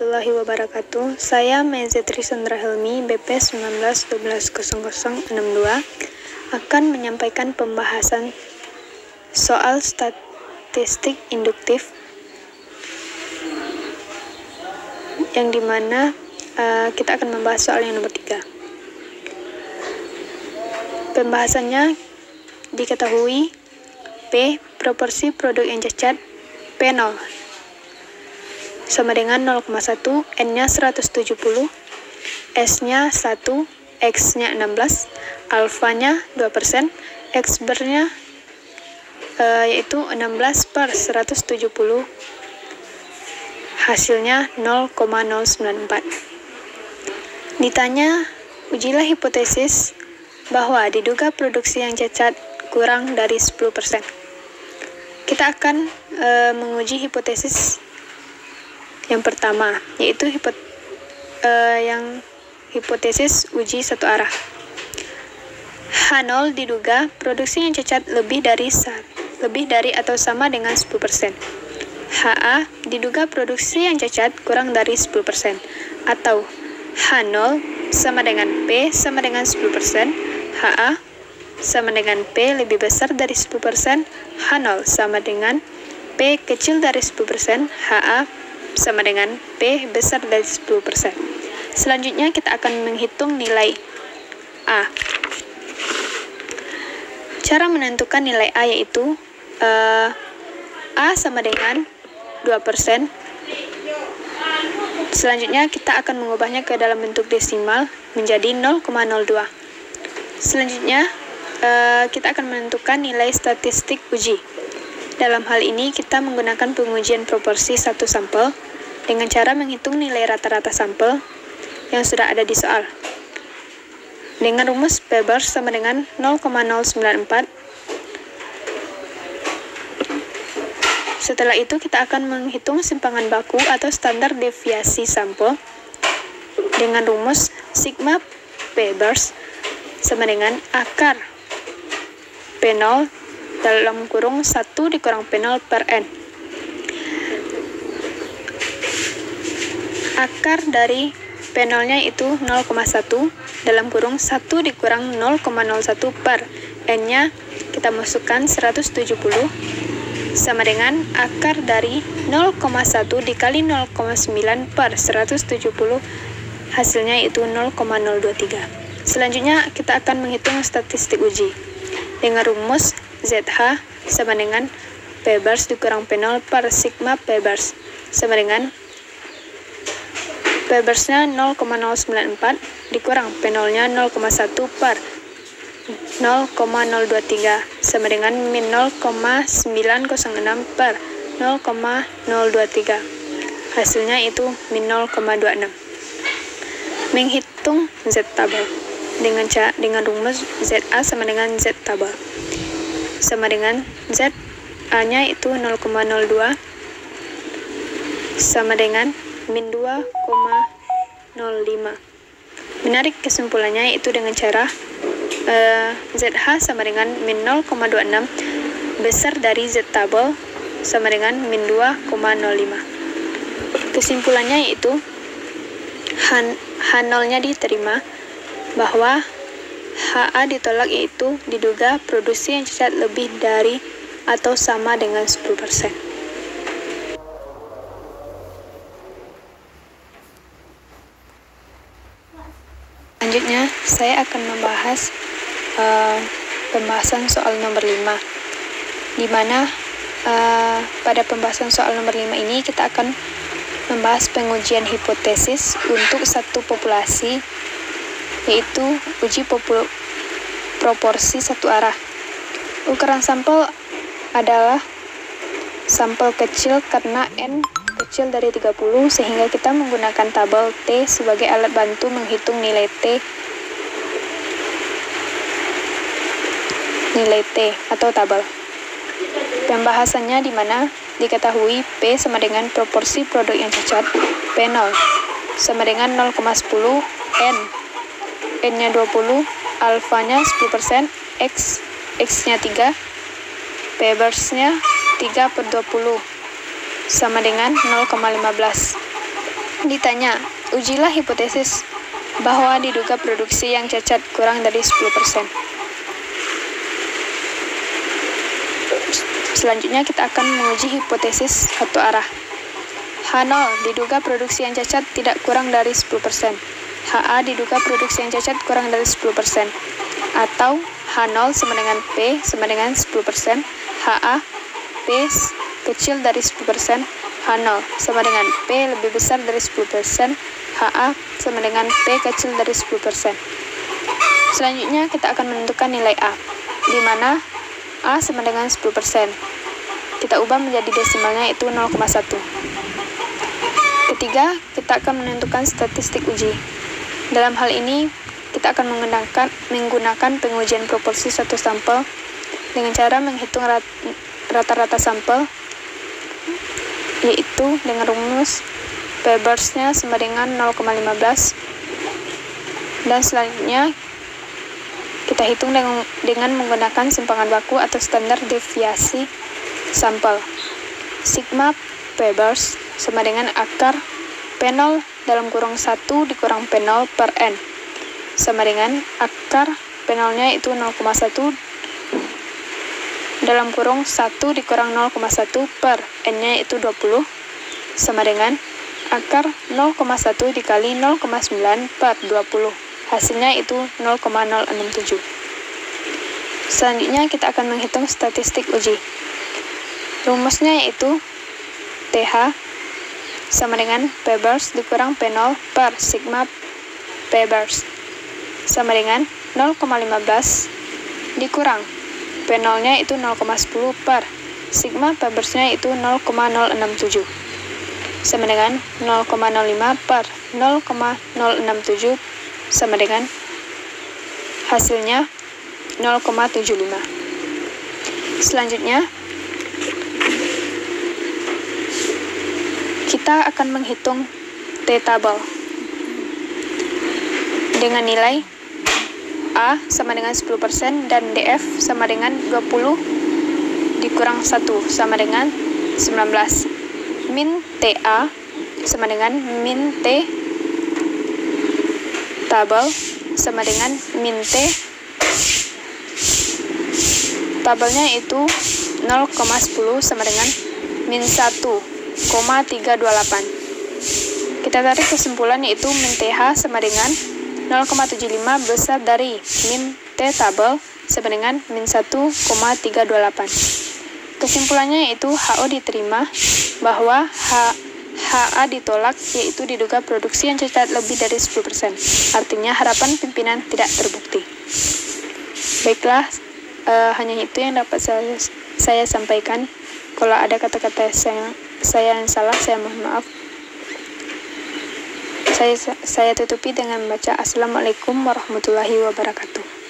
warahmatullahi wabarakatuh. Saya Mezzetri Sandra Helmi, BP 19120062, akan menyampaikan pembahasan soal statistik induktif, yang dimana kita akan membahas soal yang nomor 3. Pembahasannya diketahui P, proporsi produk yang cacat, P0 sama dengan 0,1, N-nya 170, S-nya 1, X-nya 16, alfanya 2%, X-bar-nya yaitu 16 per 170, hasilnya 0,094. Ditanya, ujilah hipotesis bahwa diduga produksi yang cacat kurang dari 10%. Kita akan menguji hipotesis yang pertama, yaitu hipotesis uji satu arah. H0 diduga produksi yang cacat lebih dari atau sama dengan 10%. HA diduga produksi yang cacat kurang dari 10%, atau H0 sama dengan P sama dengan 10%, HA sama dengan P lebih besar dari 10%, H0 sama dengan P kecil dari 10%, HA sama dengan P besar dari 10%. Selanjutnya kita akan menghitung nilai A. Cara menentukan nilai A yaitu A sama dengan 2%. Selanjutnya kita akan mengubahnya ke dalam bentuk desimal menjadi 0,02. Selanjutnya kita akan menentukan nilai statistik uji. Dalam hal ini kita menggunakan pengujian proporsi satu sampel dengan cara menghitung nilai rata-rata sampel yang sudah ada di soal. Dengan rumus P-bar sama dengan 0,094. Setelah itu kita akan menghitung simpangan baku atau standar deviasi sampel dengan rumus sigma P-bar sama dengan akar P0 dalam kurung 1 dikurang P0 per N. Akar dari P0-nya itu 0,1 dalam kurung 1 dikurang 0,01 per N-nya kita masukkan 170 sama dengan akar dari 0,1 dikali 0,9 per 170, hasilnya itu 0,023. Selanjutnya kita akan menghitung statistik uji dengan rumus ZH sama dengan P-bar dikurang P0 per sigma P-bar sama dengan P-bar-nya 0,094 dikurang P0-nya 0,1 per 0,023 sama dengan min 0,906 per 0,023. Hasilnya itu min 0,26. Menghitung Z tabel dengan rumus ZA sama dengan Z tabel sama dengan Z A-nya itu 0,02 sama dengan min 2,05. Menarik kesimpulannya yaitu dengan cara ZH sama dengan min 0,26 besar dari Z tabel sama dengan min 2,05. Kesimpulannya yaitu H0-nya diterima bahwa HA ditolak, yaitu diduga produksi yang cacat lebih dari atau sama dengan 10%. Selanjutnya, saya akan membahas pembahasan soal nomor 5, di mana pada pembahasan soal nomor 5 ini kita akan membahas pengujian hipotesis untuk satu populasi, yaitu uji proporsi satu arah. Ukuran sampel adalah sampel kecil karena N kecil dari 30, sehingga kita menggunakan tabel T sebagai alat bantu menghitung nilai T atau tabel. Pembahasannya di mana diketahui P sama dengan proporsi produk yang cacat, P0 sama dengan 0,10 N, N-nya 20, alfanya 10%, X-nya 3, P-bar-nya 3 per 20 sama dengan 0,15. Ditanya, ujilah hipotesis bahwa diduga produksi yang cacat kurang dari 10%. Selanjutnya kita akan menguji hipotesis satu arah. H0 diduga produksi yang cacat tidak kurang dari 10%. HA diduga produksi yang cacat kurang dari 10%. Atau H0 sama dengan P sama dengan 10%. HA P kecil dari 10%. H0 sama dengan P lebih besar dari 10%. HA sama dengan P kecil dari 10%. Selanjutnya kita akan menentukan nilai A, di mana A sama dengan 10%. Kita ubah menjadi desimalnya itu 0,1. Ketiga, kita akan menentukan statistik uji. Dalam hal ini, kita akan menggunakan pengujian proporsi satu sampel dengan cara menghitung rata-rata sampel, yaitu dengan rumus P-nya sama dengan 0,15. Dan selanjutnya kita hitung dengan menggunakan simpangan baku atau standar deviasi sampel. Sigma P-bars sama dengan akar P0 dalam kurung 1 dikurang P0 per N sama dengan akar P0-nya itu 0,1 dalam kurung 1 dikurang 0,1 per N-nya itu 20 sama dengan akar 0,1 dikali 0,9 per 20. Hasilnya itu 0,067. Selanjutnya kita akan menghitung statistik uji. Rumusnya yaitu TH sama dengan P-bars dikurang P0 per sigma P-bars sama dengan 0,15 dikurang P0-nya itu 0,10 per sigma P-bars-nya itu 0,067 sama dengan 0,05 per 0,067 sama dengan hasilnya 0,75. Selanjutnya kita akan menghitung T-tabel dengan nilai A sama dengan 10% dan DF sama dengan 20 dikurang 1 sama dengan 19. Min TA sama dengan min T tabel sama dengan min T tabelnya itu 0,10 sama dengan min 1,328. Kita tarik kesimpulan yaitu min TH sama dengan 0,75 besar dari min T tabel sama dengan min 1,328. Kesimpulannya yaitu HO diterima bahwa HA ditolak, yaitu diduga produksi yang cacat lebih dari 10%. Artinya harapan pimpinan tidak terbukti. Baiklah, hanya itu yang dapat saya sampaikan. Kalau ada kata-kata saya yang salah, saya mohon maaf. Saya tutupi dengan membaca Assalamualaikum warahmatullahi wabarakatuh.